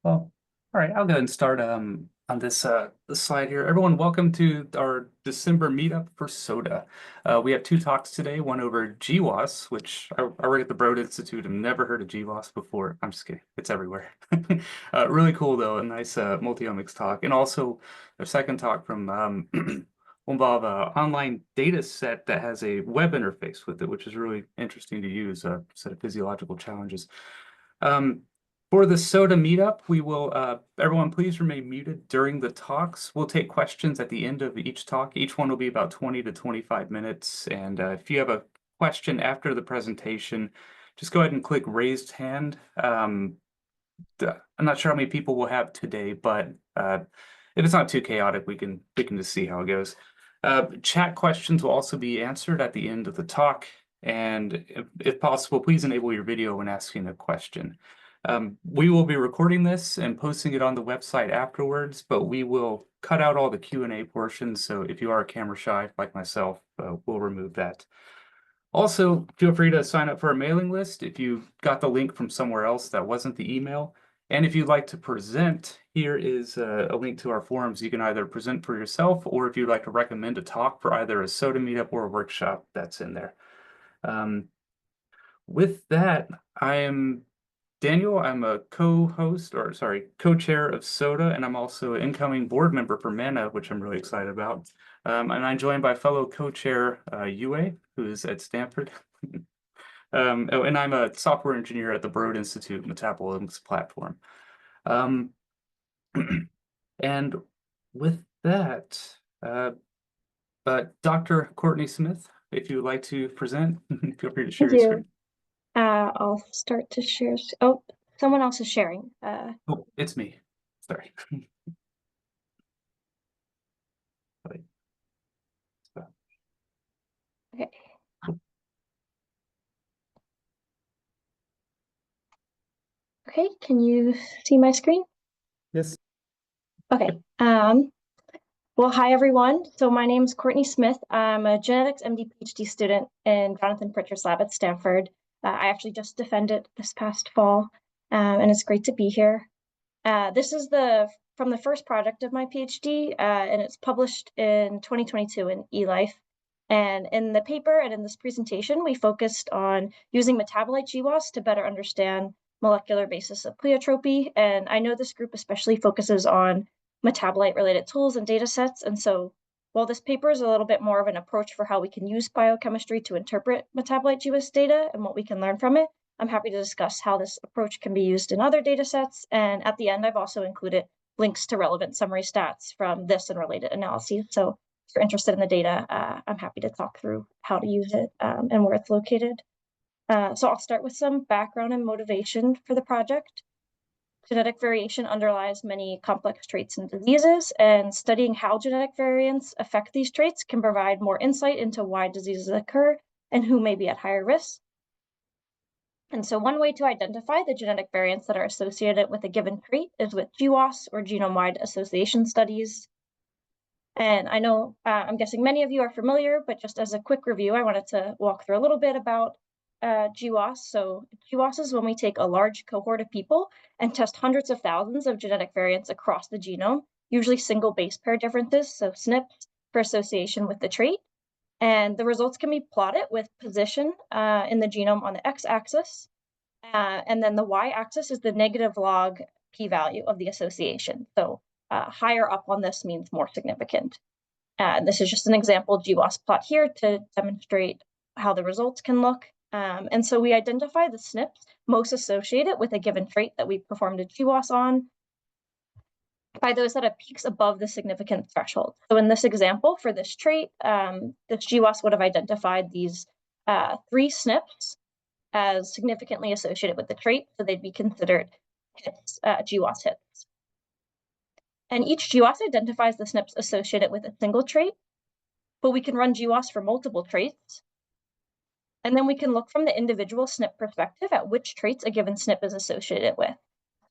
Well, all right, I'll go ahead and start on this slide here. Everyone, welcome to our December meetup for soda. We have two talks today, one over GWAS, which I work at the Broad Institute. I've never heard of GWAS before. I'm just kidding. It's everywhere. Really cool though, a nice multi-omics talk. And also a second talk from will involve an online data set that has a web interface with it, which is really interesting to use, a set of physiological challenges. Um, for the soda meetup, we will, everyone please remain muted during the talks. We'll take questions at the end of each talk. Each one will be about 20 to 25 minutes. And if you have a question after the presentation, just go ahead and click raised hand. I'm not sure how many people we'll have today, but if it's not too chaotic, we can just see how it goes. Chat questions will also be answered at the end of the talk. And if possible, please enable your video when asking a question. We will be recording this and posting it on the website afterwards, but we will cut out all the Q&A portions. So if you are camera shy like myself, we'll remove that. Also, feel free to sign up for our mailing list if you got the link from somewhere else that wasn't the email. And if you'd like to present, here is a link to our forums. You can either present for yourself, or if you'd like to recommend a talk for either a soda meetup or a workshop, that's in there. With that, I am Daniel. I'm a co-host, or sorry, co-chair of SODA, and I'm also an incoming board member for MENA, which I'm really excited about. And I'm joined by fellow co-chair Yue, who is at Stanford. And I'm a software engineer at the Broad Institute Metabolomics platform. And with that, Dr. Courtney Smith, if you would like to present, feel free to share your screen. I'll start to share. Oh, someone else is sharing. Oh, it's me. Sorry. Okay. Okay, can you see my screen? Yes. Okay. Well, hi everyone. So my name is Courtney Smith. I'm a genetics MD PhD student in Jonathan Pritchard's lab at Stanford. I actually just defended this past fall, and it's great to be here. This is from the first project of my PhD, and it's published in 2022 in eLife. And in the paper and in this presentation, we focused on using metabolite GWAS to better understand molecular basis of pleiotropy. And I know this group especially focuses on metabolite-related tools and data sets. And so while this paper is a little bit more of an approach for how we can use biochemistry to interpret metabolite GWAS data and what we can learn from it, I'm happy to discuss how this approach can be used in other data sets. And at the end, I've also included links to relevant summary stats from this and related analyses. So if you're interested in the data, I'm happy to talk through how to use it and where it's located. So I'll start with some background and motivation for the project. Genetic variation underlies many complex traits and diseases, and studying how genetic variants affect these traits can provide more insight into why diseases occur and who may be at higher risk. And so one way to identify the genetic variants that are associated with a given trait is with GWAS, or genome-wide association studies. And I know, I'm guessing many of you are familiar, but just as a quick review, I wanted to walk through a little bit about GWAS. So GWAS is when we take a large cohort of people and test hundreds of thousands of genetic variants across the genome, usually single base pair differences, so SNPs, for association with the trait. And the results can be plotted with position in the genome on the x-axis. And then the y-axis is the negative log p-value of the association. So higher up on this means more significant. This is just an example GWAS plot here to demonstrate how the results can look. And so we identify the SNPs most associated with a given trait that we performed a GWAS on by those that have peaks above the significant threshold. So in this example, for this trait, this GWAS would have identified these 3 SNPs as significantly associated with the trait, so they'd be considered hits, GWAS hits. And each GWAS identifies the SNPs associated with a single trait, but we can run GWAS for multiple traits. And then we can look from the individual SNP perspective at which traits a given SNP is associated with.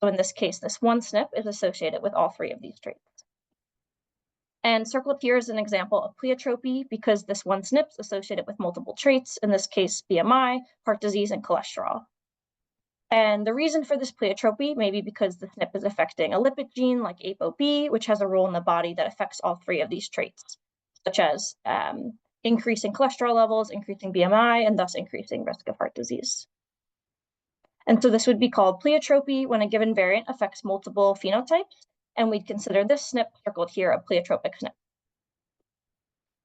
So in this case, this one SNP is associated with all 3 of these traits. And circled here is an example of pleiotropy because this one SNP is associated with multiple traits, in this case, BMI, heart disease, and cholesterol. And the reason for this pleiotropy may be because the SNP is affecting a lipid gene like ApoB, which has a role in the body that affects all three of these traits, such as increasing cholesterol levels, increasing BMI, and thus increasing risk of heart disease. And so this would be called pleiotropy when a given variant affects multiple phenotypes, and we'd consider this SNP circled here a pleiotropic SNP.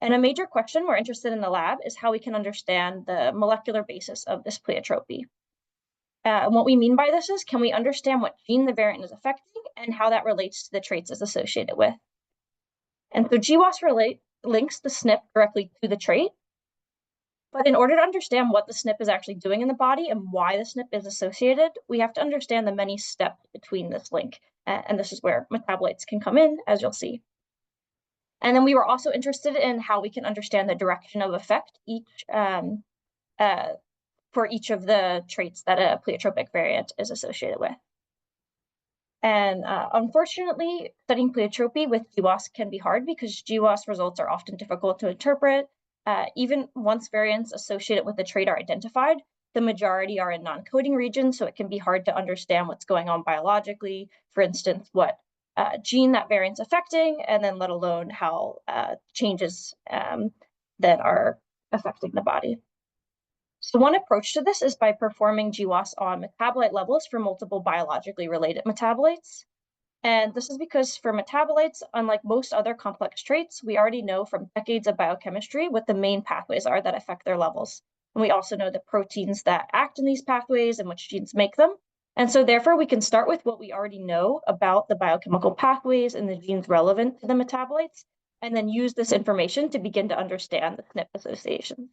And a major question we're interested in the lab is how we can understand the molecular basis of this pleiotropy. And what we mean by this is, can we understand what gene the variant is affecting and how that relates to the traits it's associated with? And so GWAS links the SNP directly to the trait. But in order to understand what the SNP is actually doing in the body and why the SNP is associated, we have to understand the many steps between this link. And this is where metabolites can come in, as you'll see. And then we were also interested in how we can understand the direction of effect for each of the traits that a pleiotropic variant is associated with. And unfortunately, studying pleiotropy with GWAS can be hard because GWAS results are often difficult to interpret. Even once variants associated with the trait are identified, the majority are in non-coding regions, so it can be hard to understand what's going on biologically. For instance, what gene that variant's affecting, and then let alone how changes that are affecting the body. So one approach to this is by performing GWAS on metabolite levels for multiple biologically related metabolites. And this is because for metabolites, unlike most other complex traits, we already know from decades of biochemistry what the main pathways are that affect their levels. And we also know the proteins that act in these pathways and which genes make them. And so therefore, we can start with what we already know about the biochemical pathways and the genes relevant to the metabolites, and then use this information to begin to understand the SNP associations.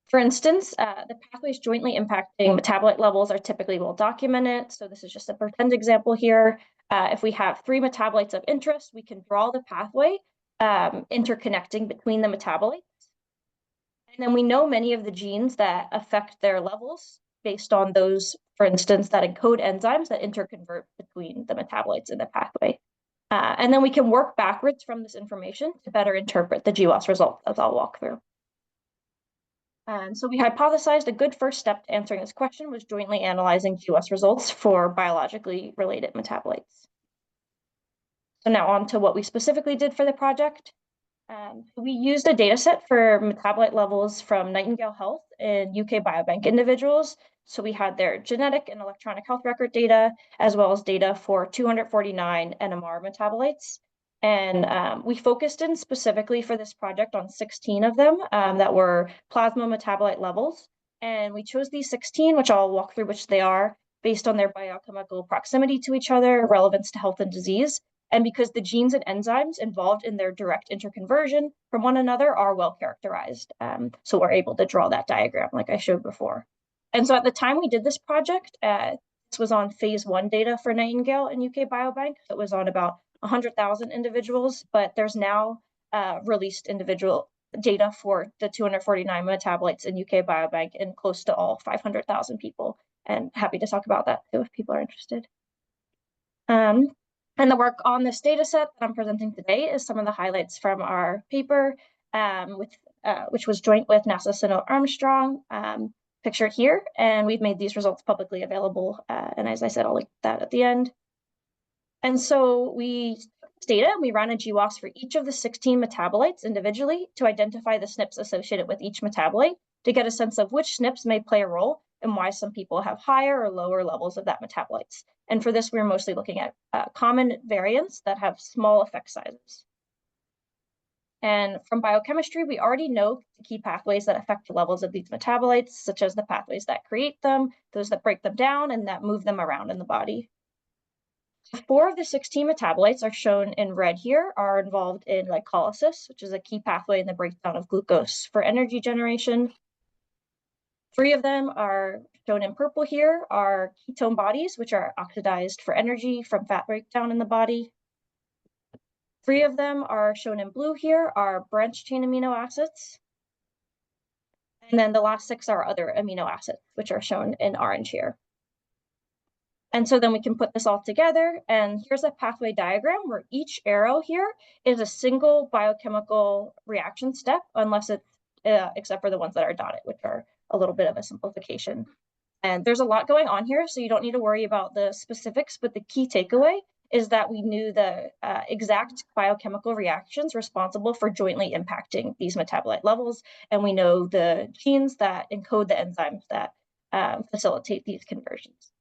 For instance, the pathways jointly impacting metabolite levels are typically well documented. So this is just a pretend example here. If we have 3 metabolites of interest, we can draw the pathway interconnecting between the metabolites. And then we know many of the genes that affect their levels based on those, for instance, that encode enzymes that interconvert between the metabolites in the pathway. And then we can work backwards from this information to better interpret the GWAS results, as I'll walk through. And so we hypothesized a good first step to answering this question was jointly analyzing GWAS results for biologically related metabolites. So now on to what we specifically did for the project. We used a data set for metabolite levels from Nightingale Health and UK Biobank individuals. So we had their genetic and electronic health record data, as well as data for 249 NMR metabolites. And we focused in specifically for this project on 16 of them that were plasma metabolite levels. And we chose these 16, which I'll walk through which they are, based on their biochemical proximity to each other, relevance to health and disease, and because the genes and enzymes involved in their direct interconversion from one another are well characterized. So we're able to draw that diagram like I showed before. And so at the time we did this project, this was on phase 1 data for Nightingale and UK Biobank. So it was on about 100,000 individuals, but there's now released individual data for the 249 metabolites in UK Biobank and close to all 500,000 people. And happy to talk about that too if people are interested. And the work on this data set that I'm presenting today is some of the highlights from our paper, which was joint with NASA Synnot Armstrong, pictured here. And we've made these results publicly available. And as I said, I'll link that at the end. And so we took this data and we ran a GWAS for each of the 16 metabolites individually to identify the SNPs associated with each metabolite to get a sense of which SNPs may play a role and why some people have higher or lower levels of that metabolites. And for this, we're mostly looking at common variants that have small effect sizes. And from biochemistry, we already know the key pathways that affect the levels of these metabolites, such as the pathways that create them, those that break them down, and that move them around in the body. 4 of the 16 metabolites are shown in red here, are involved in glycolysis, which is a key pathway in the breakdown of glucose for energy generation. 3 of them are shown in purple here, are ketone bodies, which are oxidized for energy from fat breakdown in the body. 3 of them are shown in blue here, are branched chain amino acids. And then the last 6 are other amino acids, which are shown in orange here. And so then we can put this all together, and here's a pathway diagram where each arrow here is a single biochemical reaction step, unless it's, except for the ones that are dotted, which are a little bit of a simplification. And there's a lot going on here, so you don't need to worry about the specifics, but the key takeaway is that we knew the exact biochemical reactions responsible for jointly impacting these metabolite levels, and we know the genes that encode the enzymes that facilitate these conversions.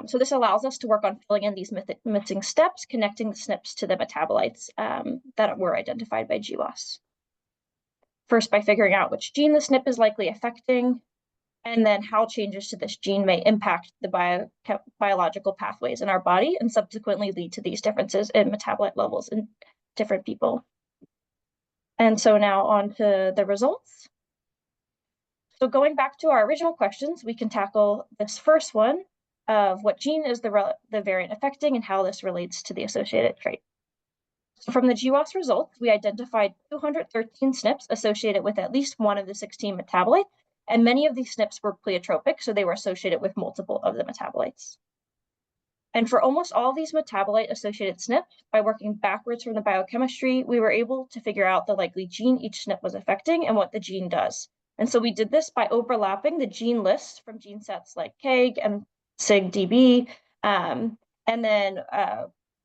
So this allows us to work on filling in these missing steps, connecting the SNPs to the metabolites that were identified by GWAS. First, by figuring out which gene the SNP is likely affecting, and then how changes to this gene may impact the biological pathways in our body and subsequently lead to these differences in metabolite levels in different people. And so now on to the results. So going back to our original questions, we can tackle this first one of what gene is the variant affecting and how this relates to the associated trait. So from the GWAS results, we identified 213 SNPs associated with at least one of the 16 metabolites, and many of these SNPs were pleiotropic, so they were associated with multiple of the metabolites. And for almost all these metabolite-associated SNPs, by working backwards from the biochemistry, we were able to figure out the likely gene each SNP was affecting and what the gene does. And so we did this by overlapping the gene lists from gene sets like KEGG and SIG-DB, and then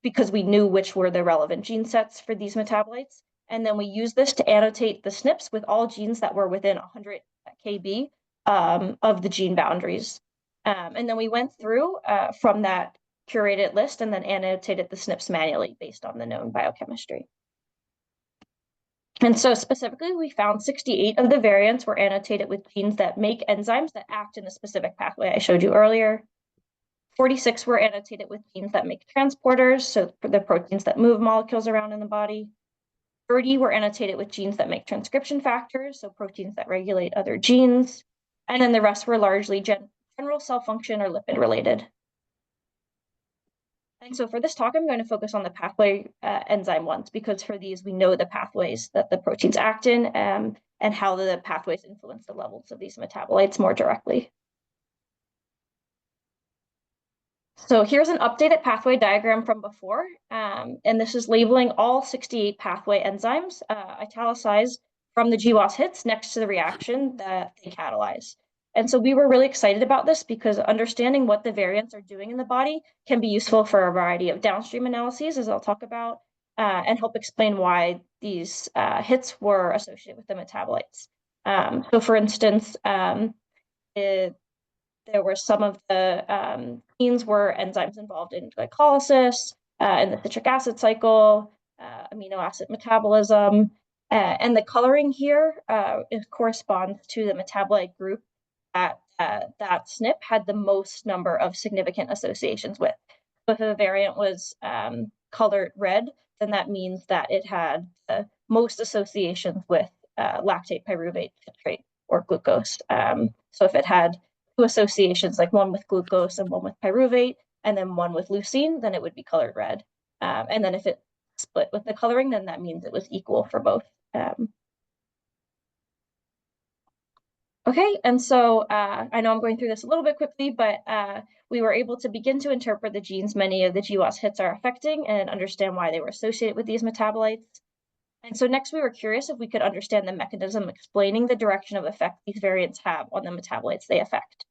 because we knew which were the relevant gene sets for these metabolites. And then we used this to annotate the SNPs with all genes that were within 100 kb of the gene boundaries. And then we went through from that curated list and then annotated the SNPs manually based on the known biochemistry. And so specifically, we found 68 of the variants were annotated with genes that make enzymes that act in the specific pathway I showed you earlier. 46 were annotated with genes that make transporters, so for the proteins that move molecules around in the body. 30 were annotated with genes that make transcription factors, so proteins that regulate other genes. And then the rest were largely general cell function or lipid related. And so for this talk, I'm going to focus on the pathway enzyme ones, because for these, we know the pathways that the proteins act in and how the pathways influence the levels of these metabolites more directly. So here's an updated pathway diagram from before, and this is labeling all 68 pathway enzymes, italicized from the GWAS hits next to the reaction that they catalyze. And so we were really excited about this because understanding what the variants are doing in the body can be useful for a variety of downstream analyses, as I'll talk about, and help explain why these hits were associated with the metabolites. So for instance, there were some of the genes were enzymes involved in glycolysis, in the citric acid cycle, amino acid metabolism, and the coloring here corresponds to the metabolite group that that SNP had the most number of significant associations with. So if a variant was colored red, then that means that it had the most associations with lactate, pyruvate, citrate, or glucose. So if it had two associations, like one with glucose and one with pyruvate, and then one with leucine, then it would be colored red. And then if it split with the coloring, then that means it was equal for both. Okay, and so I know I'm going through this a little bit quickly, but we were able to begin to interpret the genes many of the GWAS hits are affecting and understand why they were associated with these metabolites. And so next we were curious if we could understand the mechanism explaining the direction of effect these variants have on the metabolites they affect.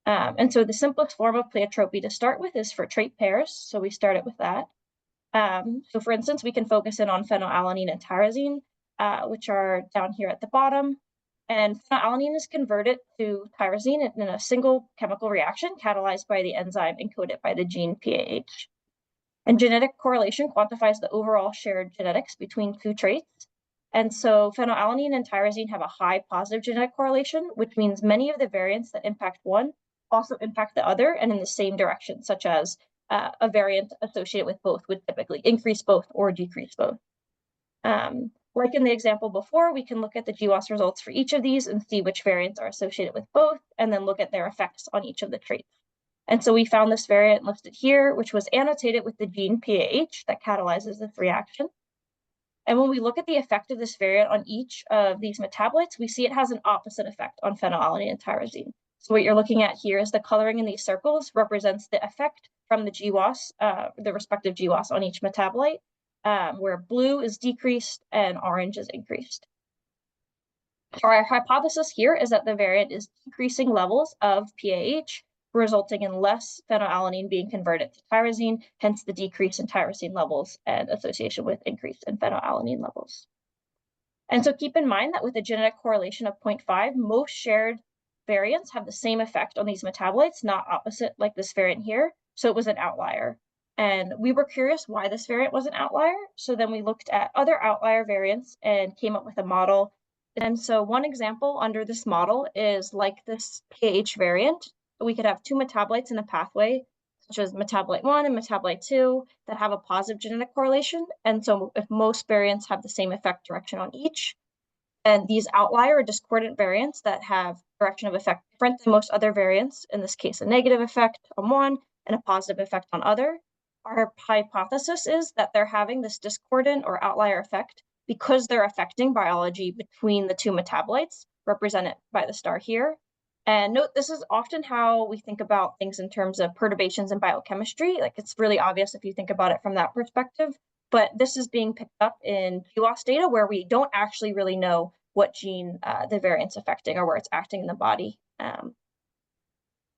And so the simplest form of pleiotropy to start with is for trait pairs, so we started with that. So for instance, we can focus in on phenylalanine and tyrosine, which are down here at the bottom. And phenylalanine is converted to tyrosine in a single chemical reaction catalyzed by the enzyme encoded by the gene PAH. And genetic correlation quantifies the overall shared genetics between two traits. And so phenylalanine and tyrosine have a high positive genetic correlation, which means many of the variants that impact one also impact the other and in the same direction, such as a variant associated with both would typically increase both or decrease both. Like in the example before, we can look at the GWAS results for each of these and see which variants are associated with both, and then look at their effects on each of the traits. And so we found this variant listed here, which was annotated with the gene PAH that catalyzes this reaction. And when we look at the effect of this variant on each of these metabolites, we see it has an opposite effect on phenylalanine and tyrosine. So what you're looking at here is the coloring in these circles represents the effect from the GWAS, the respective GWAS on each metabolite, where blue is decreased and orange is increased. Our hypothesis here is that the variant is decreasing levels of PAH, resulting in less phenylalanine being converted to tyrosine, hence the decrease in tyrosine levels and association with increase in phenylalanine levels. And so keep in mind that with a genetic correlation of 0.5, most shared variants have the same effect on these metabolites, not opposite like this variant here. So it was an outlier. And we were curious why this variant was an outlier. So then we looked at other outlier variants and came up with a model. And so one example under this model is like this PAH variant. We could have two metabolites in the pathway, such as metabolite 1 and metabolite 2, that have a positive genetic correlation. And so if most variants have the same effect direction on each, and these outlier or discordant variants that have direction of effect different than most other variants, in this case, a negative effect on one and a positive effect on other, our hypothesis is that they're having this discordant or outlier effect because they're affecting biology between the two metabolites, represented by the star here. And note, this is often how we think about things in terms of perturbations in biochemistry. Like, it's really obvious if you think about it from that perspective, but this is being picked up in GWAS data where we don't actually really know what gene the variant's affecting or where it's acting in the body.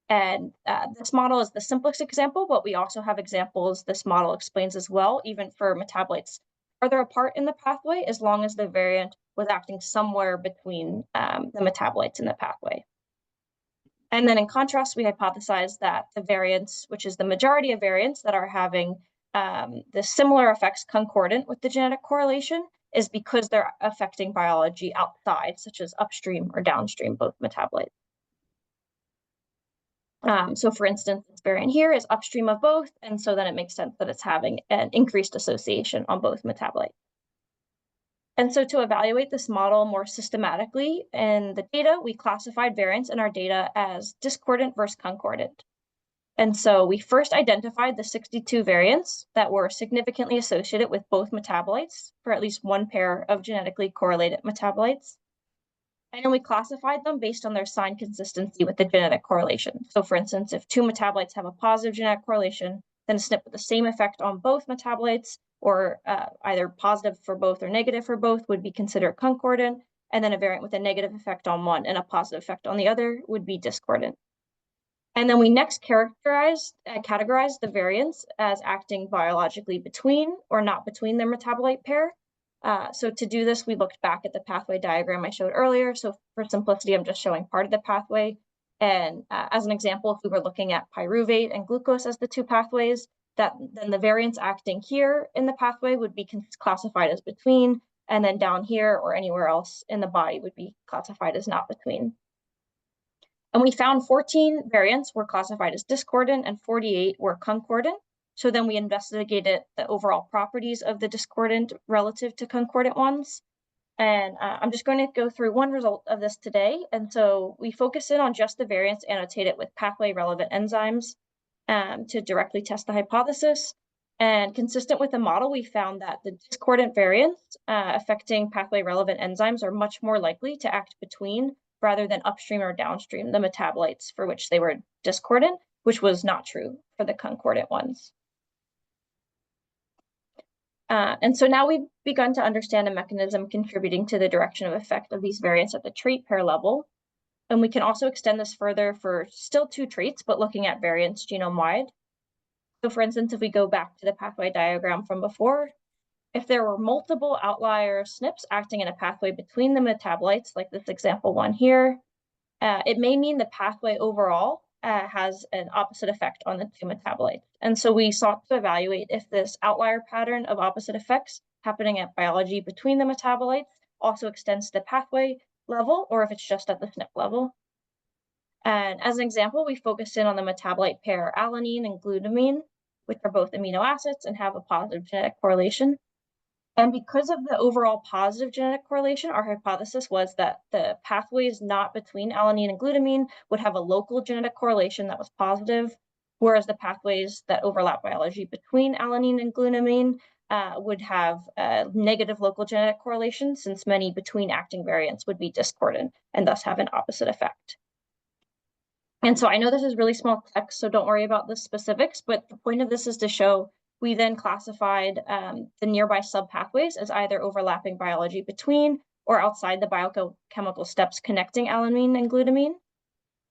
This model is the simplest example, but we also have examples this model explains as well, even for metabolites further apart in the pathway, as long as the variant was acting somewhere between the metabolites in the pathway. And then in contrast, we hypothesize that the variants, which is the majority of variants that are having the similar effects concordant with the genetic correlation, is because they're affecting biology outside, such as upstream or downstream, both metabolites. So for instance, this variant here is upstream of both, and so then it makes sense that it's having an increased association on both metabolites. And so to evaluate this model more systematically in the data, we classified variants in our data as discordant versus concordant. And so we first identified the 62 variants that were significantly associated with both metabolites for at least one pair of genetically correlated metabolites. And then we classified them based on their sign consistency with the genetic correlation. So for instance, if two metabolites have a positive genetic correlation, then a SNP with the same effect on both metabolites, or either positive for both or negative for both, would be considered concordant. And then a variant with a negative effect on one and a positive effect on the other would be discordant. And then we next categorized the variants as acting biologically between or not between their metabolite pair. So to do this, we looked back at the pathway diagram I showed earlier. So for simplicity, I'm just showing part of the pathway. And as an example, if we were looking at pyruvate and glucose as the two pathways, then the variants acting here in the pathway would be classified as between, and then down here or anywhere else in the body would be classified as not between. And we found 14 variants were classified as discordant and 48 were concordant. So then we investigated the overall properties of the discordant relative to concordant ones. And I'm just going to go through one result of this today. And so we focus in on just the variants annotated with pathway relevant enzymes to directly test the hypothesis. And consistent with the model, we found that the discordant variants affecting pathway relevant enzymes are much more likely to act between rather than upstream or downstream the metabolites for which they were discordant, which was not true for the concordant ones. And so now we've begun to understand a mechanism contributing to the direction of effect of these variants at the trait pair level. And we can also extend this further for still two traits, but looking at variants genome-wide. So for instance, if we go back to the pathway diagram from before, if there were multiple outlier SNPs acting in a pathway between the metabolites, like this example one here, it may mean the pathway overall has an opposite effect on the two metabolites. And so we sought to evaluate if this outlier pattern of opposite effects happening at biology between the metabolites also extends to the pathway level, or if it's just at the SNP level. And as an example, we focused in on the metabolite pair alanine and glutamine, which are both amino acids and have a positive genetic correlation. And because of the overall positive genetic correlation, our hypothesis was that the pathways not between alanine and glutamine would have a local genetic correlation that was positive, whereas the pathways that overlap biology between alanine and glutamine would have a negative local genetic correlation, since many between acting variants would be discordant and thus have an opposite effect. And so I know this is really small text, so don't worry about the specifics, but the point of this is to show we then classified the nearby subpathways as either overlapping biology between or outside the biochemical steps connecting alanine and glutamine.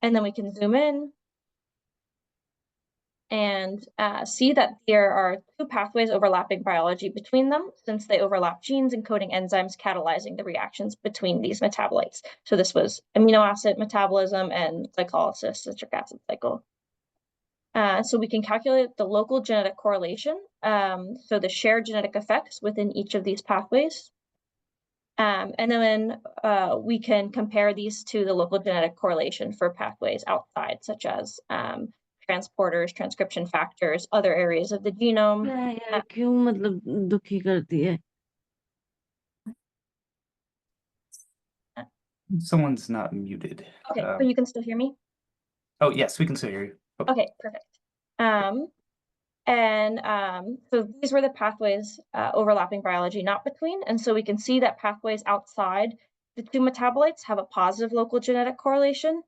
And then we can zoom in and see that there are two pathways overlapping biology between them, since they overlap genes encoding enzymes catalyzing the reactions between these metabolites. So this was amino acid metabolism and glycolysis, citric acid cycle. So we can calculate the local genetic correlation, so the shared genetic effects within each of these pathways. And then we can compare these to the local genetic correlation for pathways outside, such as transporters, transcription factors, other areas of the genome. यार क्यों मतलब दुखी करती है? Someone's not muted. Okay, so you can still hear me? Oh, yes, we can still hear you. Okay, perfect. So these were the pathways overlapping biology, not between. And so we can see that pathways outside the two metabolites have a positive local genetic correlation,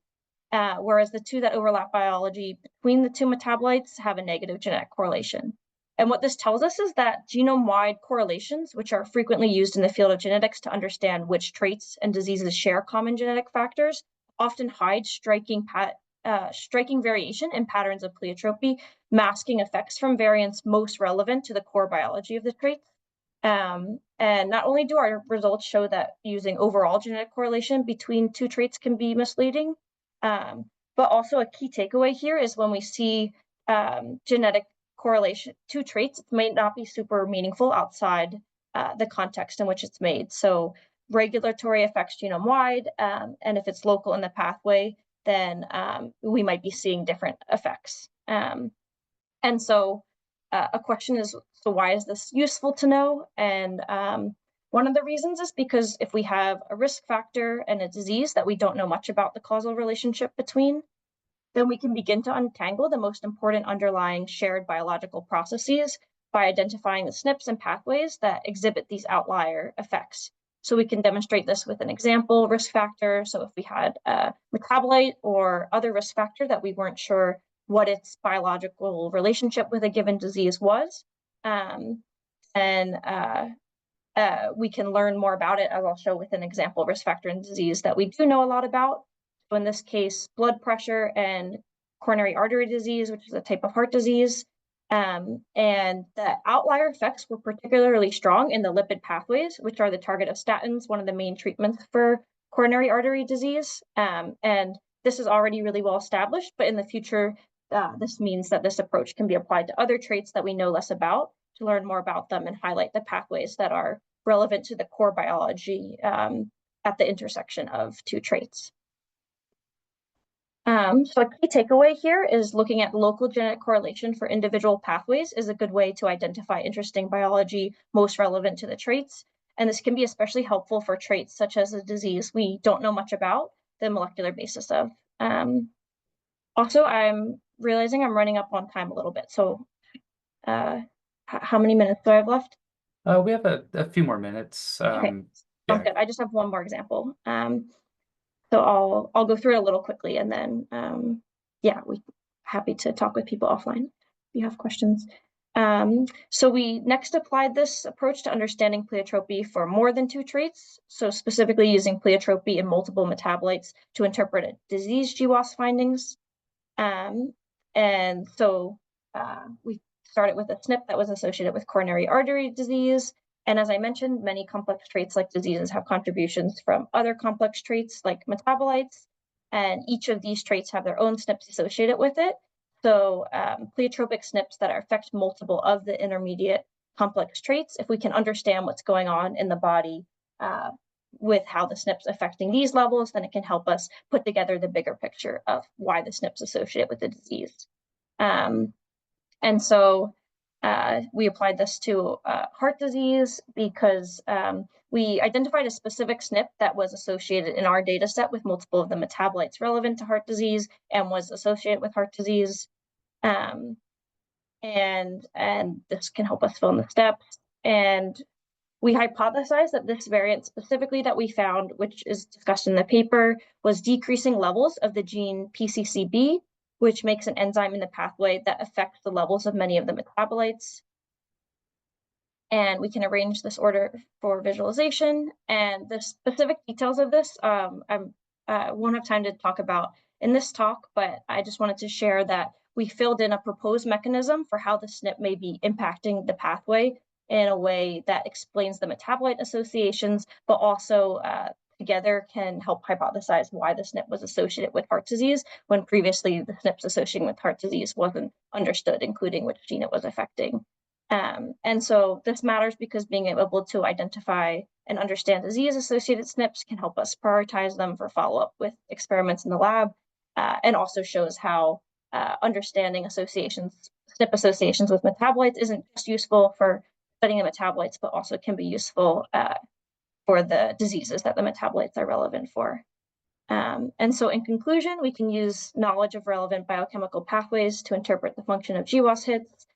whereas the two that overlap biology between the two metabolites have a negative genetic correlation. And what this tells us is that genome-wide correlations, which are frequently used in the field of genetics to understand which traits and diseases share common genetic factors, often hide striking variation in patterns of pleiotropy, masking effects from variants most relevant to the core biology of the traits. And not only do our results show that using overall genetic correlation between two traits can be misleading, but also a key takeaway here is when we see genetic correlation to traits, it may not be super meaningful outside the context in which it's made. So regulatory effects genome-wide, and if it's local in the pathway, then we might be seeing different effects. And so a question is, so why is this useful to know? And one of the reasons is because if we have a risk factor and a disease that we don't know much about the causal relationship between, then we can begin to untangle the most important underlying shared biological processes by identifying the SNPs and pathways that exhibit these outlier effects. So we can demonstrate this with an example risk factor. So if we had a metabolite or other risk factor that we weren't sure what its biological relationship with a given disease was, we can learn more about it, as I'll show with an example risk factor and disease that we do know a lot about. So in this case, blood pressure and coronary artery disease, which is a type of heart disease. And the outlier effects were particularly strong in the lipid pathways, which are the target of statins, one of the main treatments for coronary artery disease. And this is already really well established, but in the future, this means that this approach can be applied to other traits that we know less about to learn more about them and highlight the pathways that are relevant to the core biology at the intersection of two traits. So a key takeaway here is looking at local genetic correlation for individual pathways is a good way to identify interesting biology most relevant to the traits. And this can be especially helpful for traits such as a disease we don't know much about the molecular basis of. Also, I'm realizing I'm running up on time a little bit. So how many minutes do I have left? We have a few more minutes. Okay, sounds good. I just have one more example. So I'll go through it a little quickly, and then yeah, we're happy to talk with people offline if you have questions. So we next applied this approach to understanding pleiotropy for more than two traits. So specifically using pleiotropy in multiple metabolites to interpret a disease GWAS findings. And so we started with a SNP that was associated with coronary artery disease. And as I mentioned, many complex traits like diseases have contributions from other complex traits like metabolites, and each of these traits have their own SNPs associated with it. So pleiotropic SNPs that affect multiple of the intermediate complex traits, if we can understand what's going on in the body with how the SNPs affecting these levels, then it can help us put together the bigger picture of why the SNPs associated with the disease. And so we applied this to heart disease because we identified a specific SNP that was associated in our data set with multiple of the metabolites relevant to heart disease and was associated with heart disease. And this can help us fill in the steps. And we hypothesized that this variant specifically that we found, which is discussed in the paper, was decreasing levels of the gene PCCB, which makes an enzyme in the pathway that affects the levels of many of the metabolites. And we can arrange this order for visualization. And the specific details of this, I won't have time to talk about in this talk, but I just wanted to share that we filled in a proposed mechanism for how the SNP may be impacting the pathway in a way that explains the metabolite associations, but also together can help hypothesize why the SNP was associated with heart disease when previously the SNPs associated with heart disease wasn't understood, including which gene it was affecting. And so this matters because being able to identify and understand disease-associated SNPs can help us prioritize them for follow-up with experiments in the lab, and also shows how understanding associations, SNP associations with metabolites isn't just useful for studying the metabolites, but also can be useful for the diseases that the metabolites are relevant for. And so in conclusion, we can use knowledge of relevant biochemical pathways to interpret the function of GWAS hits.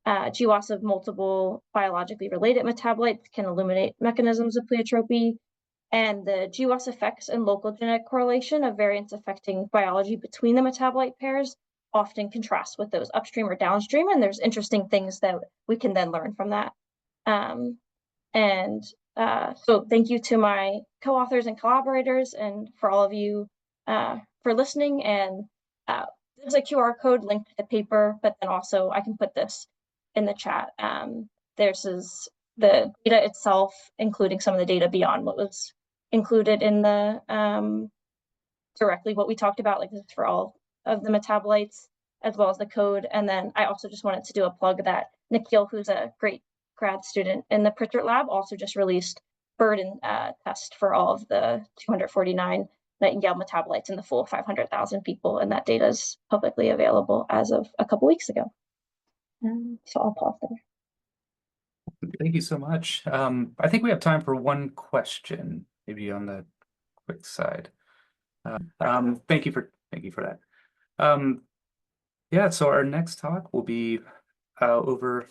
GWAS of multiple biologically related metabolites can illuminate mechanisms of pleiotropy, and the GWAS effects and local genetic correlation of variants affecting biology between the metabolite pairs often contrast with those upstream or downstream, and there's interesting things that we can then learn from that. So thank you to my co-authors and collaborators, and for all of you for listening. And there's a QR code linked to the paper, but then also I can put this in the chat. There's the data itself, including some of the data beyond what was included in the directly what we talked about, like this is for all of the metabolites, as well as the code. And then I also just wanted to do a plug that Nikhil, who's a great grad student in the Pritchard lab, also just released burden test for all of the 249 Nightingale metabolites in the full 500,000 people, and that data is publicly available as of a couple weeks ago. So I'll pause there. Thank you so much. I think we have time for one question, maybe on the quick side. Thank you for that. Yeah, so our next talk will be over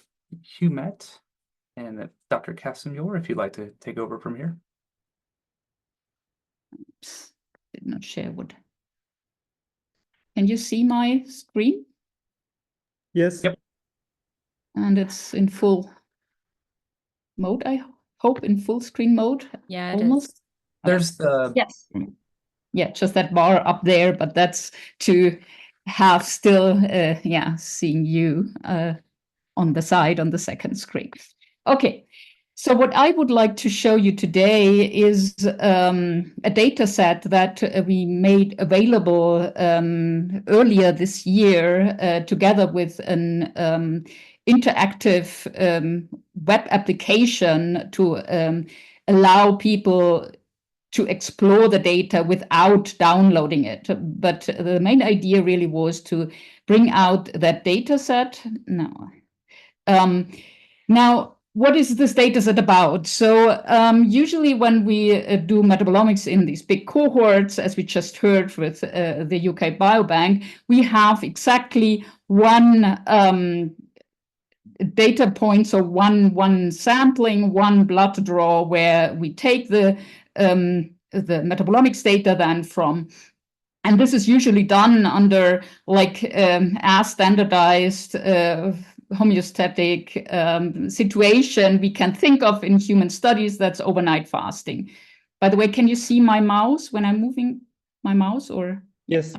HUMET, and Dr. Casimir, if you'd like to take over from here. Oops, did not share what. Can you see my screen? Yes. Yep. And it's in full mode, I hope, in full screen mode. Yeah, it almost. is. There's the Yes. Yeah, just that bar up there, but that's to have still, seeing you on the side on the second screen. Okay, so what I would like to show you today is a data set that we made available earlier this year together with an interactive web application to allow people to explore the data without downloading it. But the main idea really was to bring out that data set. Now, what is this data set about? So usually when we do metabolomics in these big cohorts, as we just heard with the UK Biobank, we have exactly one data point, so one sampling, one blood draw, where we take the metabolomics data then from, and this is usually done under like as standardized homeostatic situation we can think of in human studies, that's overnight fasting. By the way, can you see my mouse when I'm moving my mouse, or? Yes.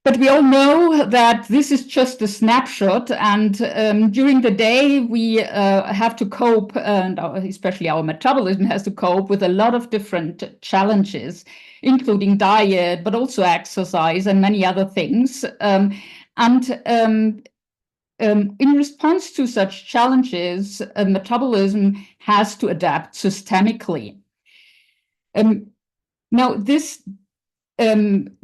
But we all know that this is just a snapshot, and during the day we have to cope, and especially our metabolism has to cope with a lot of different challenges, including diet, but also exercise and many other things. In response to such challenges, metabolism has to adapt systemically. Now, this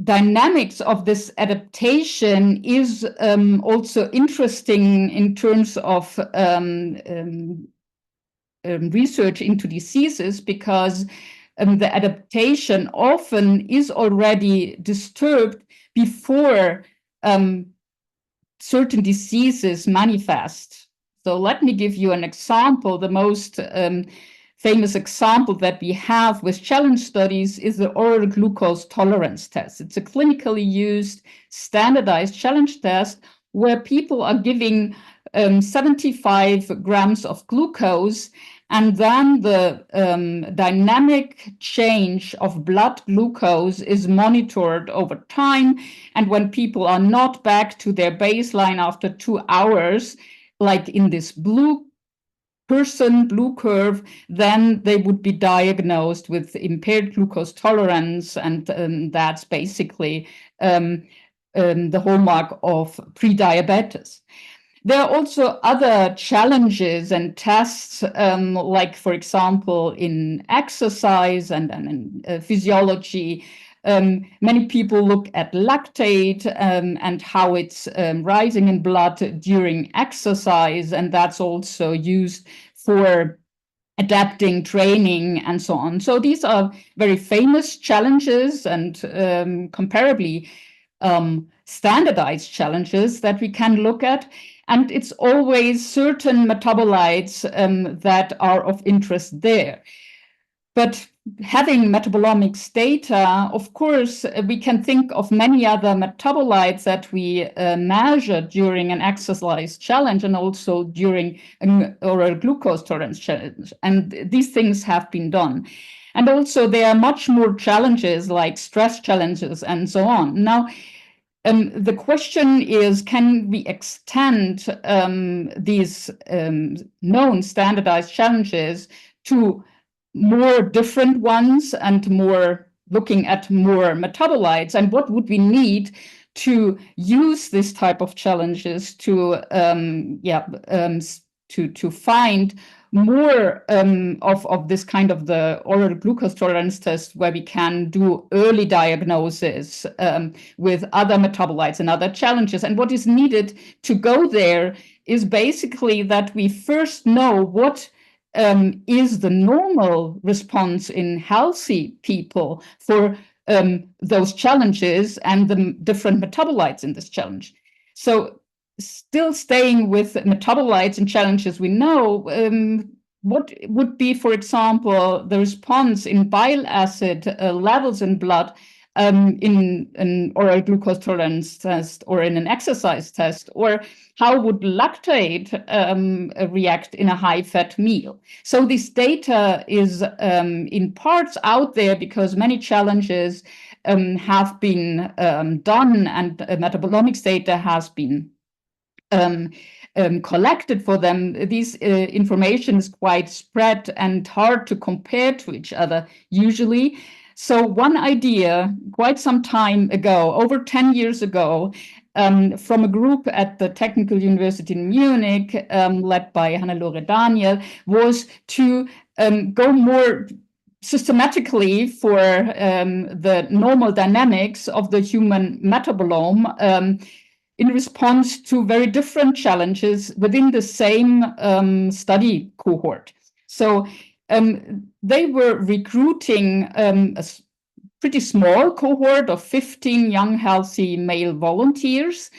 dynamics of this adaptation is also interesting in terms of research into diseases, because the adaptation often is already disturbed before certain diseases manifest. So let me give you an example. The most famous example that we have with challenge studies is the oral glucose tolerance test. It's a clinically used standardized challenge test where people are giving 75 grams of glucose, and then the dynamic change of blood glucose is monitored over time. And when people are not back to their baseline after 2 hours, like in this blue curve, then they would be diagnosed with impaired glucose tolerance, and that's basically the hallmark of prediabetes. There are also other challenges and tests, like, for example, in exercise and in physiology. Many people look at lactate and how it's rising in blood during exercise, and that's also used for adapting training and so on. So these are very famous challenges and comparably standardized challenges that we can look at. And it's always certain metabolites that are of interest there. But having metabolomics data, of course, we can think of many other metabolites that we measure during an exercise challenge and also during an oral glucose tolerance challenge. And these things have been done. And also there are much more challenges like stress challenges and so on. Now, the question is, can we extend these known standardized challenges to more different ones and more looking at more metabolites? And what would we need to use this type of challenges to find more of this kind of the oral glucose tolerance test, where we can do early diagnosis with other metabolites and other challenges. And what is needed to go there is basically that we first know what is the normal response in healthy people for those challenges and the different metabolites in this challenge. So still staying with metabolites and challenges, we know what would be, for example, the response in bile acid levels in blood in an oral glucose tolerance test or in an exercise test, or how would lactate react in a high-fat meal. So this data is in parts out there because many challenges have been done, and metabolomics data has been collected for them. This information is quite spread and hard to compare to each other usually. So one idea quite some time ago, over 10 years ago, from a group at the Technical University in Munich, led by Hannelore Daniel, was to go more systematically for the normal dynamics of the human metabolome in response to very different challenges within the same study cohort. So they were recruiting a pretty small cohort of 15 young, healthy male volunteers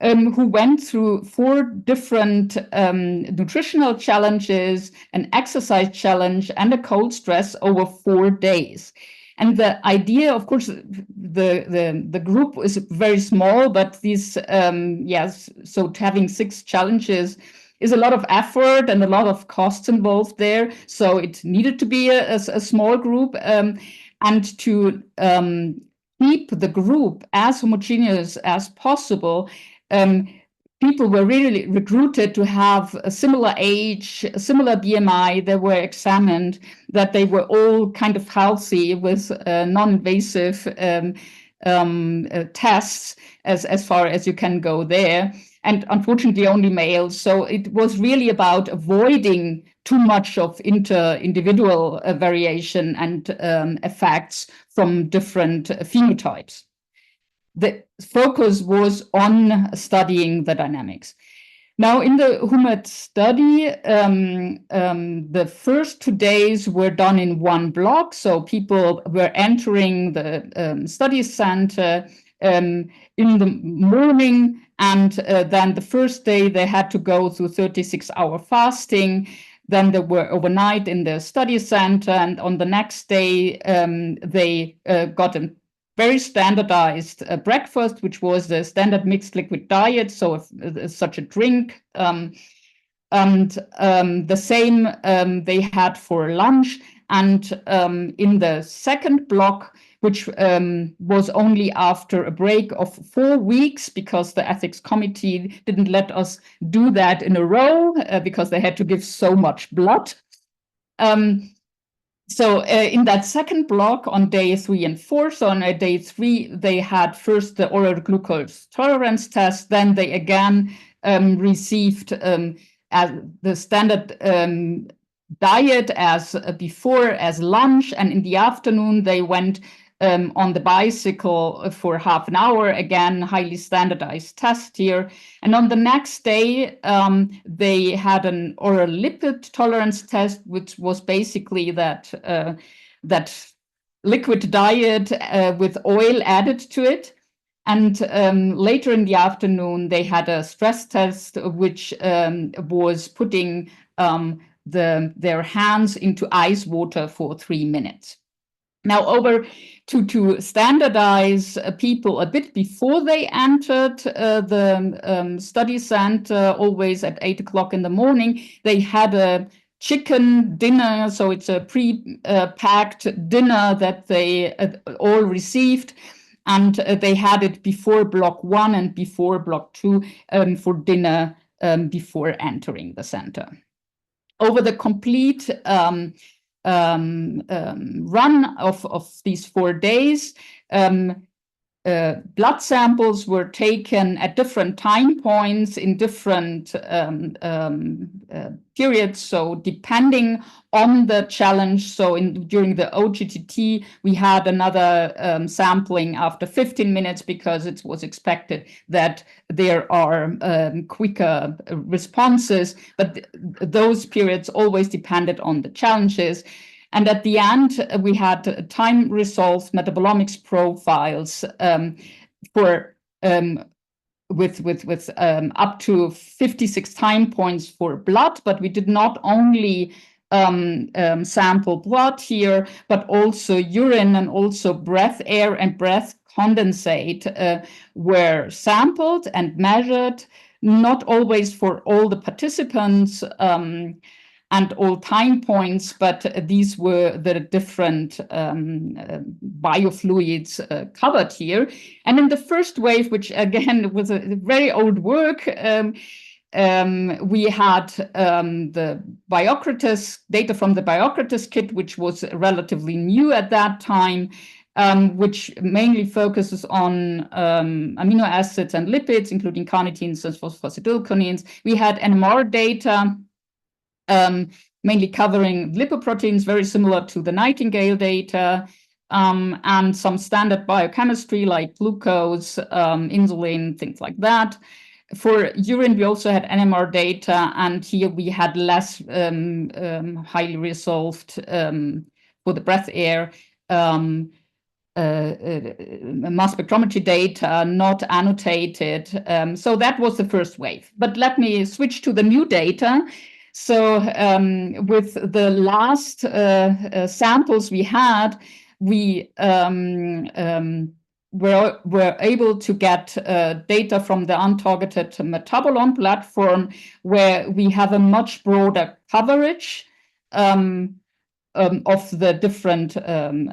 who went through 4 different nutritional challenges, an exercise challenge, and a cold stress over 4 days. And the idea, of course, the group is very small, but these, so having 6 challenges is a lot of effort and a lot of costs involved there. So it needed to be a small group, and to keep the group as homogeneous as possible. People were really recruited to have a similar age, a similar BMI. They were examined that they were all kind of healthy with non-invasive tests as far as you can go there. And unfortunately, only males. So it was really about avoiding too much of individual variation and effects from different phenotypes. The focus was on studying the dynamics. Now, in the HUMAT study, the first 2 days were done in one block. So people were entering the study center in the morning, and then the first day they had to go through 36-hour fasting. Then they were overnight in the study center, and on the next day they got a very standardized breakfast, which was the standard mixed liquid diet, so such a drink. And the same they had for lunch. And in the second block, which was only after a break of 4 weeks, because the ethics committee didn't let us do that in a row because they had to give so much blood. So in that second block on day 3 and 4, so on day 3, they had first the oral glucose tolerance test, then they again received as the standard diet as before, as lunch, and in the afternoon they went on the bicycle for half an hour, again, highly standardized test here. And on the next day, they had an oral lipid tolerance test, which was basically that liquid diet with oil added to it. And later in the afternoon, they had a stress test, which was putting their hands into ice water for 3 minutes. Now, over to standardize people a bit before they entered the study center, always at 8 o'clock in the morning, they had a chicken dinner. So it's a pre-packed dinner that they all received. And they had it before block 1 and before block 2 for dinner before entering the center. Over the complete run of these 4 days, blood samples were taken at different time points in different periods. So depending on the challenge, so during the OGTT, we had another sampling after 15 minutes because it was expected that there are quicker responses, but those periods always depended on the challenges. And at the end, we had time-resolved metabolomics profiles for with up to 56 time points for blood, but we did not only sample blood here, but also urine and also breath air and breath condensate were sampled and measured, not always for all the participants and all time points, but these were the different biofluids covered here. And in the first wave, which again was a very old work, we had the Biocrates data from the Biocrates kit, which was relatively new at that time, which mainly focuses on amino acids and lipids, including carnitines and phosphatidylcholine. We had NMR data, mainly covering lipoproteins, very similar to the Nightingale data, and some standard biochemistry like glucose, insulin, things like that. For urine, we also had NMR data, and here we had less highly resolved for the breath air mass spectrometry data, not annotated. So that was the first wave. But let me switch to the new data. So with the last samples we had, we were able to get data from the untargeted Metabolon platform, where we have a much broader coverage of the different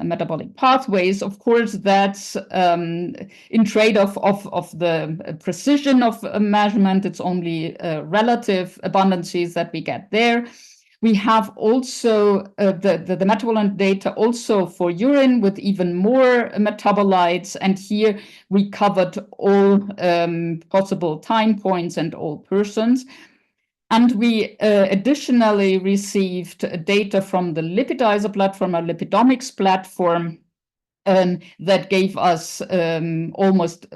metabolic pathways. Of course, that's in trade-off of the precision of measurement. It's only relative abundances that we get there. We have also the Metabolon data also for urine with even more metabolites. And here we covered all possible time points and all persons. And we additionally received data from the lipidizer platform, a lipidomics platform, that gave us almost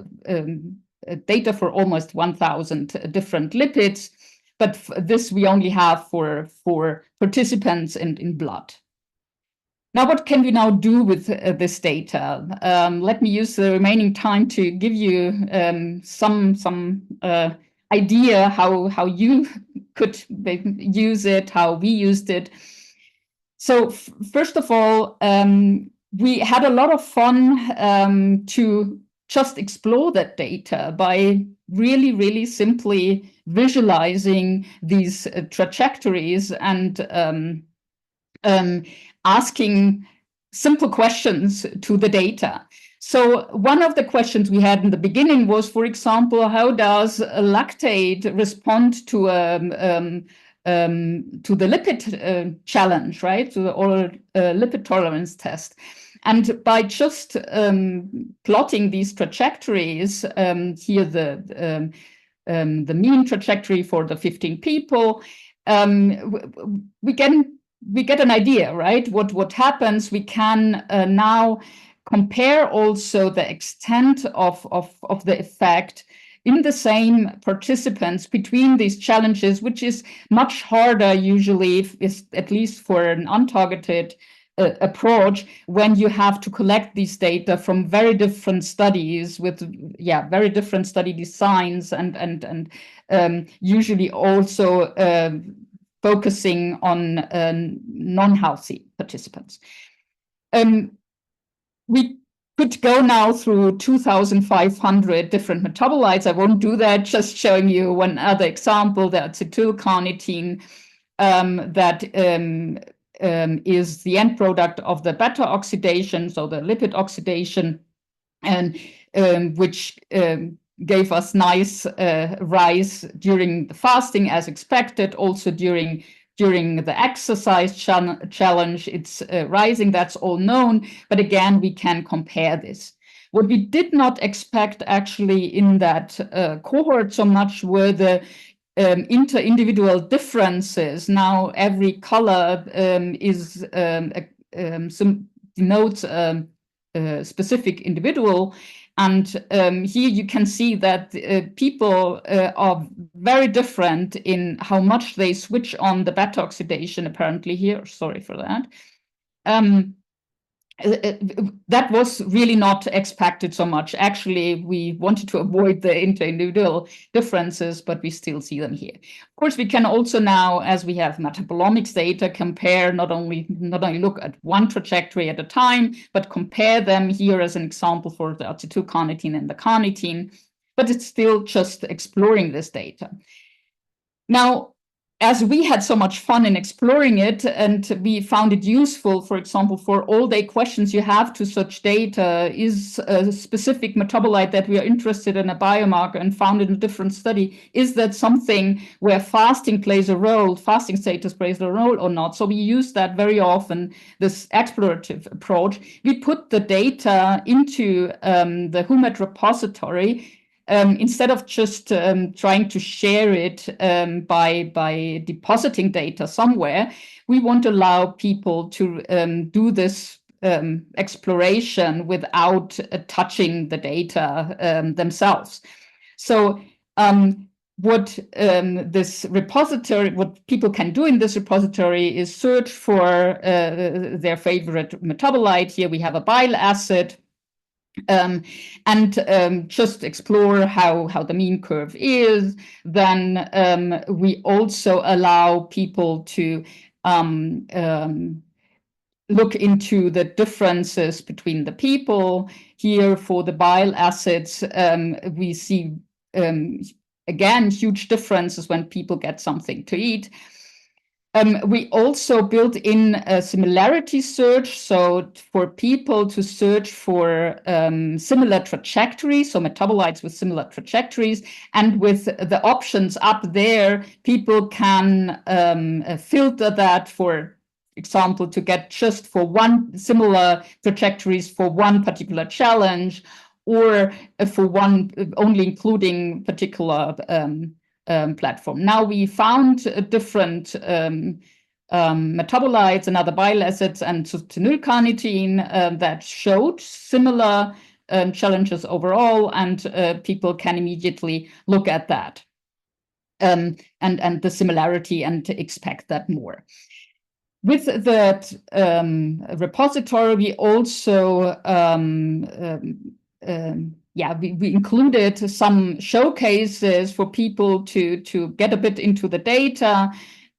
data for almost 1,000 different lipids. But this we only have for participants in blood. Now, what can we now do with this data? Let me use the remaining time to give you some idea how you could use it, how we used it. So first of all, we had a lot of fun to just explore that data by really, really simply visualizing these trajectories and asking simple questions to the data. So one of the questions we had in the beginning was, for example, how does lactate respond to the lipid challenge, right? To the oral lipid tolerance test. And by just plotting these trajectories, here the mean trajectory for the 15 people, we get an idea, right? What happens? We can now compare also the extent of the effect in the same participants between these challenges, which is much harder usually, at least for an untargeted approach, when you have to collect these data from very different studies with very different study designs and usually also focusing on non-healthy participants. We could go now through 2,500 different metabolites. I won't do that, just showing you one other example, the acetylcarnitine that is the end product of the beta oxidation, so the lipid oxidation, and which gave us nice rise during the fasting as expected, also during the exercise challenge, it's rising, that's all known, but again, we can compare this. What we did not expect actually in that cohort so much were the inter-individual differences. Now every color denotes a specific individual. And here you can see that people are very different in how much they switch on the beta oxidation, apparently here. Sorry for that. That was really not expected so much. Actually, we wanted to avoid the inter-individual differences, but we still see them here. Of course, we can also now, as we have metabolomics data, compare not only look at one trajectory at a time, but compare them here as an example for the acetylcarnitine and the carnitine, but it's still just exploring this data. Now, as we had so much fun in exploring it, and we found it useful, for example, for all-day questions you have to such data, is a specific metabolite that we are interested in, a biomarker, and found in a different study, is that something where fasting plays a role, fasting status plays a role or not? So we use that very often, this explorative approach. We put the data into the WHOMET repository, instead of just trying to share it by depositing data somewhere. We want to allow people to do this exploration without touching the data themselves. So what people can do in this repository is search for their favorite metabolite. Here we have a bile acid. And just explore how the mean curve is. Then we also allow people to look into the differences between the people. Here for the bile acids, we see again huge differences when people get something to eat. We also built in a similarity search, so for people to search for similar trajectories, so metabolites with similar trajectories, and with the options up there, people can filter that, for example, to get just for one similar trajectories for one particular challenge, or for one only including particular platform. Now we found different metabolites and other bile acids and acetylcarnitine that showed similar challenges overall, and people can immediately look at that and the similarity and expect that more. With that repository, we also we included some showcases for people to get a bit into the data.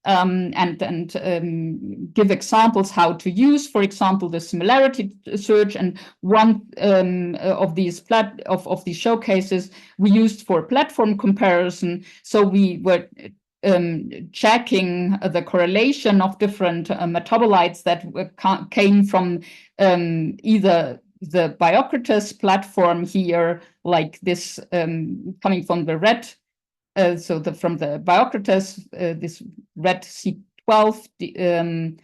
and give examples how to use, for example, the similarity search. And one of these showcases we used for platform comparison. So we were checking the correlation of different metabolites that came from either the Biocrates platform here, like this, coming from the red, from the Biocrates, this red C12,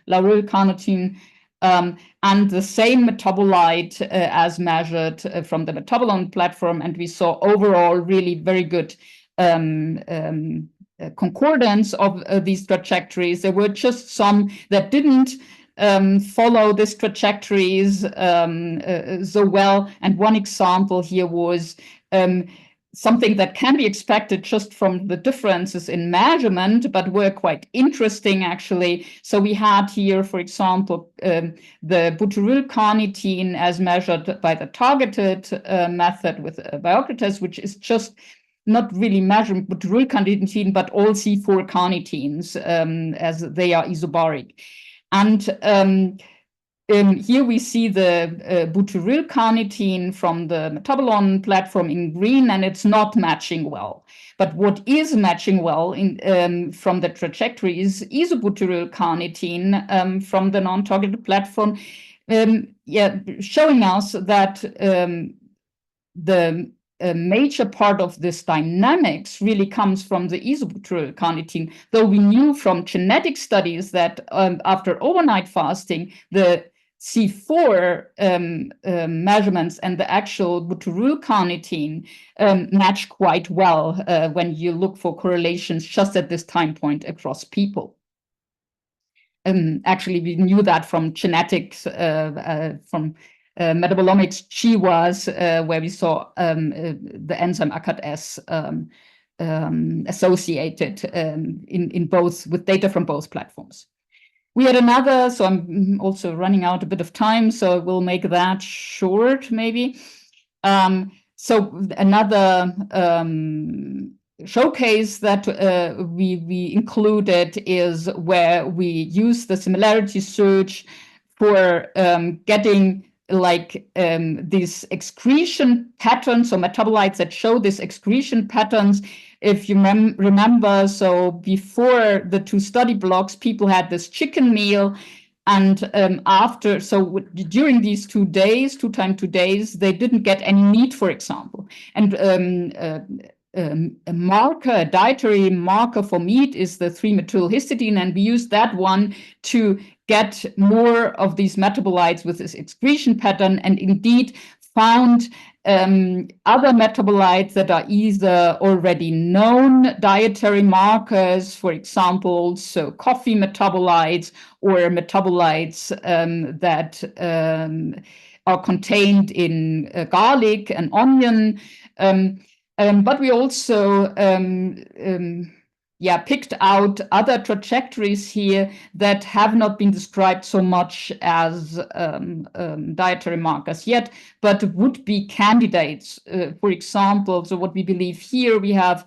lauryl carnitine, and the same metabolite as measured from the Metabolon platform, and we saw overall really very good concordance of these trajectories. There were just some that didn't follow these trajectories so well. And one example here was something that can be expected just from the differences in measurement, but were quite interesting actually. So we had here, for example, the butyryl carnitine as measured by the targeted method with Biocrates, which is just not really measuring butyryl carnitine, but all C4 carnitines as they are isobaric. And here we see the butyryl carnitine from the Metabolon platform in green, and it's not matching well. But what is matching well from the trajectory is isobutyryl carnitine from the non-targeted platform, showing us that the a major part of this dynamics really comes from the isobutyryl carnitine, though we knew from genetic studies that after overnight fasting, the C4 measurements and the actual butyryl carnitine match quite well when you look for correlations just at this time point across people. Actually, we knew that from genetics, from metabolomics GWAS, where we saw the enzyme ACAT-S associated in both, with data from both platforms. We had another, so I'm also running out a bit of time, so we'll make that short maybe. So another showcase that we included is where we use the similarity search for getting like these excretion patterns, or metabolites that show these excretion patterns. If you remember, so before the two study blocks, people had this chicken meal, and after, so during these 2 days, 2 times 2 days, they didn't get any meat, for example. And a marker, a dietary marker for meat is the 3-methylhistidine, and we use that one to get more of these metabolites with this excretion pattern, and indeed found other metabolites that are either already known dietary markers, for example, so coffee metabolites or metabolites that are contained in garlic and onion. But we also picked out other trajectories here that have not been described so much as dietary markers yet, but would be candidates. For example, so what we believe here, we have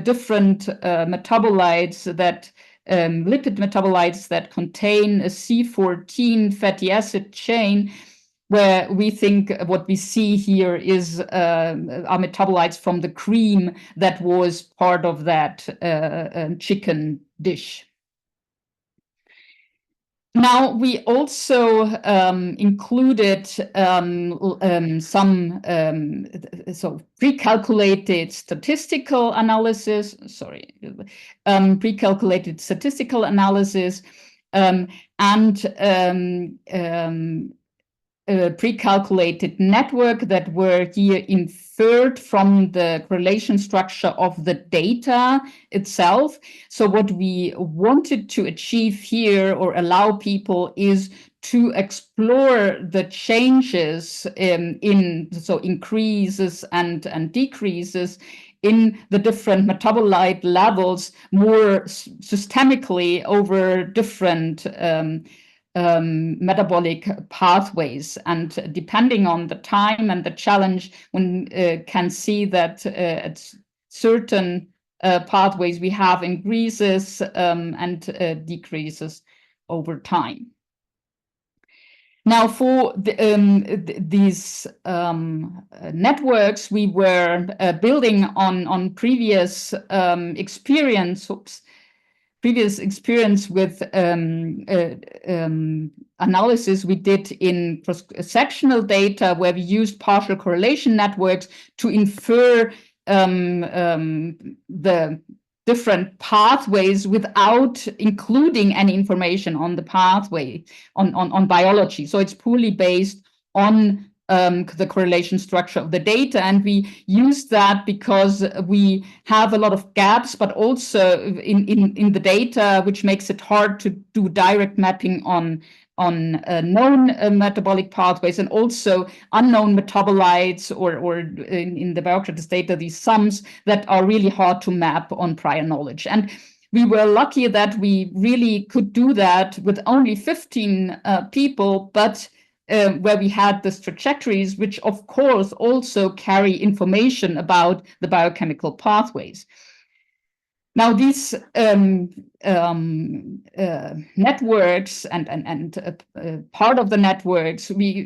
different metabolites that lipid metabolites that contain a C14 fatty acid chain, where we think what we see here is are metabolites from the cream that was part of that chicken dish. Now, we also included some pre-calculated statistical analysis, pre-calculated statistical analysis, and pre-calculated network that were here inferred from the correlation structure of the data itself. So what we wanted to achieve here, or allow people, is to explore the changes in increases and decreases in the different metabolite levels more systemically over different metabolic pathways, and depending on the time and the challenge, one can see that at certain pathways we have increases and decreases over time. Now, for these networks, we were building on previous experience with analysis we did in sectional data, where we used partial correlation networks to infer the different pathways without including any information on the pathway on biology. So it's purely based on the correlation structure of the data, and we use that because we have a lot of gaps, but also in the data, which makes it hard to do direct mapping on known metabolic pathways, and also unknown metabolites, or in the Biocrates data, these sums that are really hard to map on prior knowledge. And we were lucky that we really could do that with only 15 people, but where we had these trajectories, which of course also carry information about the biochemical pathways. Now, these networks and part of the networks we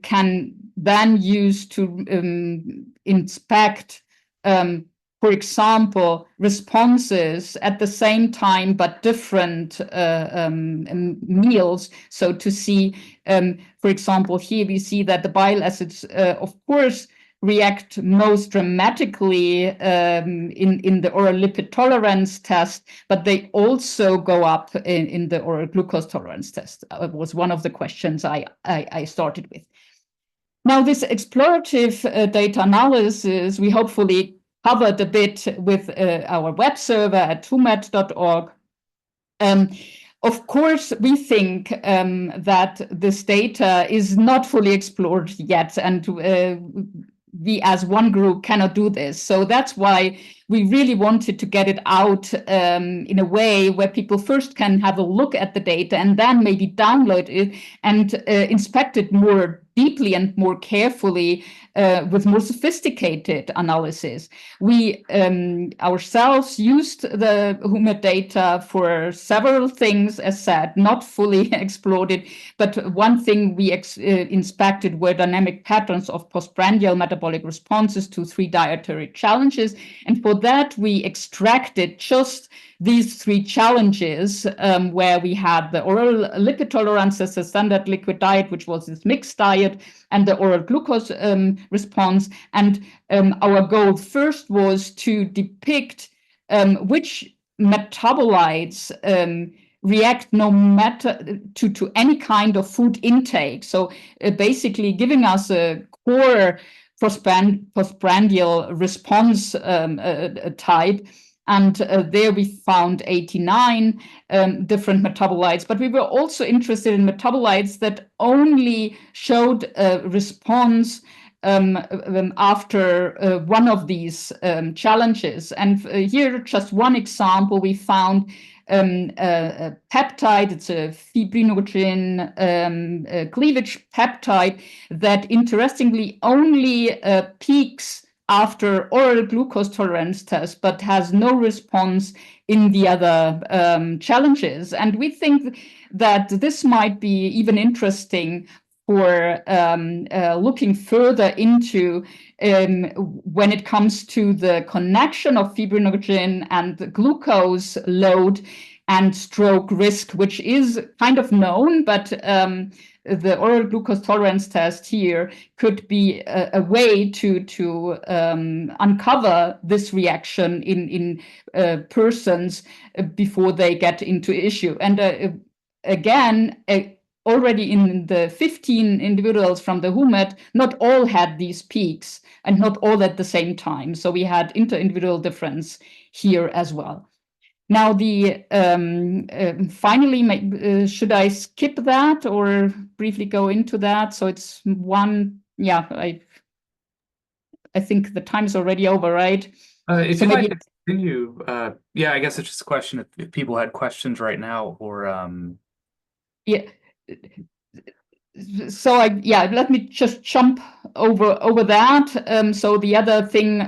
can then use to inspect, for example, responses at the same time but different meals. So to see, for example, here we see that the bile acids, of course, react most dramatically in the oral lipid tolerance test, but they also go up in the oral glucose tolerance test. It was one of the questions I started with. Now, this explorative data analysis, we hopefully covered a bit with our web server at humet.org. Of course, we think that this data is not fully explored yet, and we as one group cannot do this. So that's why we really wanted to get it out in a way where people first can have a look at the data and then maybe download it and inspect it more deeply and more carefully with more sophisticated analysis. We ourselves used the Humet data for several things, as said, not fully explored, but one thing we inspected were dynamic patterns of postprandial metabolic responses to 3 dietary challenges. And for that, we extracted just these 3 challenges where we had the oral lipid tolerance as a standard liquid diet, which was this mixed diet, and the oral glucose response. And our goal first was to depict which metabolites react no matter to any kind of food intake. So basically giving us a core postprandial response type. And there we found 89 different metabolites, but we were also interested in metabolites that only showed a response after one of these challenges. And here, just one example, we found a peptide. It's a fibrinogen cleavage peptide that interestingly only peaks after oral glucose tolerance test, but has no response in the other challenges. And we think that this might be even interesting for looking further into when it comes to the connection of fibrinogen and glucose load and stroke risk, which is kind of known, but the oral glucose tolerance test here could be a way to uncover this reaction in persons before they get into issue. And again, already in the 15 individuals from the Humet, not all had these peaks and not all at the same time. So we had inter-individual difference here as well. Now, the finally, should I skip that or briefly go into that? So it's one, yeah, I think the time's already over, right? If So you'd maybe like to continue, yeah, I guess it's just a question if people had questions right now or yeah. so let me just jump over that. So the other thing,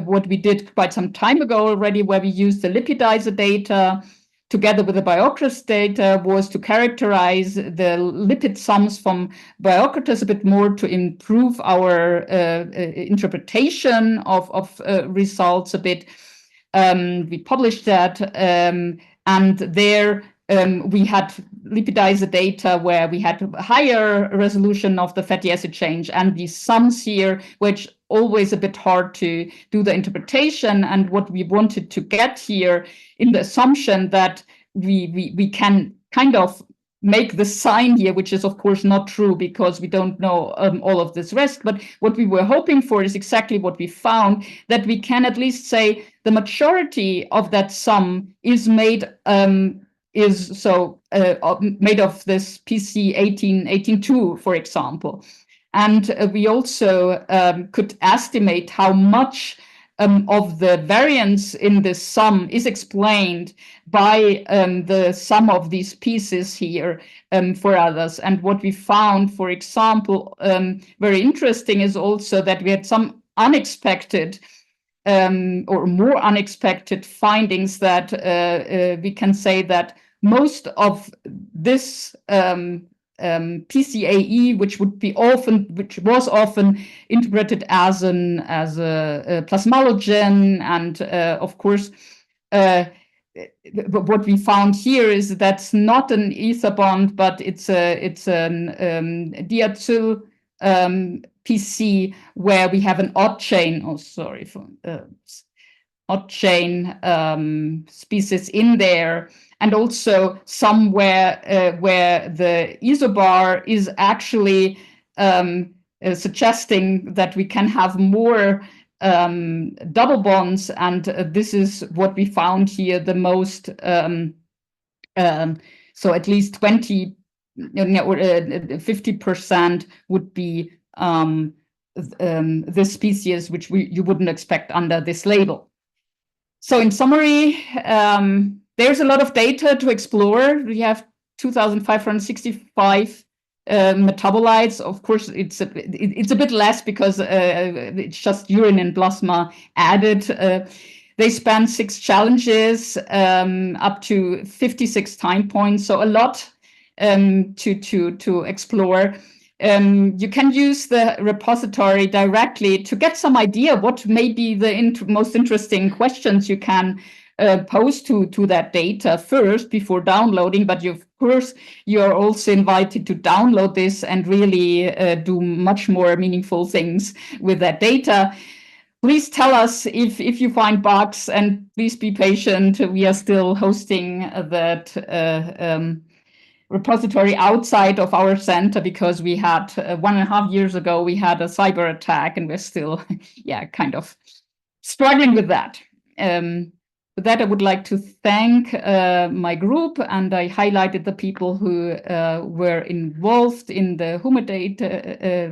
what we did quite some time ago already, where we used the lipidizer data together with the Biocritus data, was to characterize the lipid sums from Biocritus a bit more to improve our interpretation of results a bit. We published that, and there we had lipidizer data where we had higher resolution of the fatty acid change, and these sums here, which always a bit hard to do the interpretation. And what we wanted to get here in the assumption that we can kind of make the sign here, which is of course not true because we don't know all of this rest. But what we were hoping for is exactly what we found, that we can at least say the majority of that sum is made made of this PC 1818-2, for example. And we also could estimate how much of the variance in this sum is explained by the sum of these pieces here for others. And what we found, for example, very interesting is also that we had some unexpected or more unexpected findings that we can say that most of this PCAE, which was often interpreted as a plasmalogen, and of course, what we found here is that's not an ether bond, but it's an diacyl PC where we have an odd chain. Oh, sorry for odd chain species in there. And also somewhere where the isobar is actually suggesting that we can have more double bonds, and this is what we found here the most. So at least 20, or 50% would be this species, which you wouldn't expect under this label. So in summary, there's a lot of data to explore. We have 2,565 metabolites. Of course, it's a bit less because it's just urine and plasma added. They span 6 challenges, up to 56 time points, so a lot to explore. You can use the repository directly to get some idea what may be the most interesting questions you can pose to that data first before downloading. But of course, you are also invited to download this and really do much more meaningful things with that data. Please tell us if you find bugs, and please be patient. We are still hosting that repository outside of our center because we had 1.5 years ago, we had a cyber attack, and we're still, kind of struggling with that. With that, I would like to thank my group, and I highlighted the people who were involved in the Humidate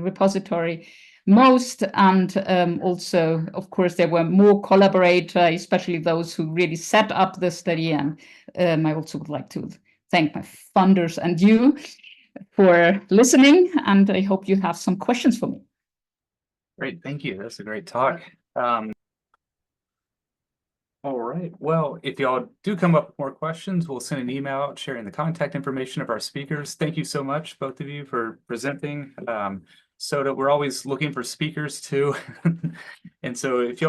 repository most, and also, of course, there were more collaborators, especially those who really set up the study, and I also would like to thank my funders and you for listening, and I hope you have some questions for me. Great, thank you. That's a great talk. All right, well, if y'all do come up with more questions, we'll send an email out sharing the contact information of our speakers. Thank you so much, both of you, for presenting. So we're always looking for speakers too. And so if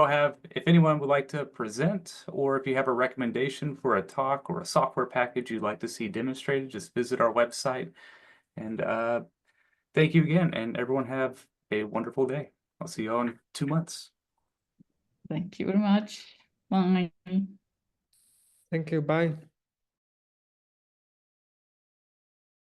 anyone would like to present, or if you have a recommendation for a talk or a software package you'd like to see demonstrated, just visit our website. And thank you again, and everyone have a wonderful day. I'll see you all in 2 months. Thank you very much. Bye. Thank you. Bye.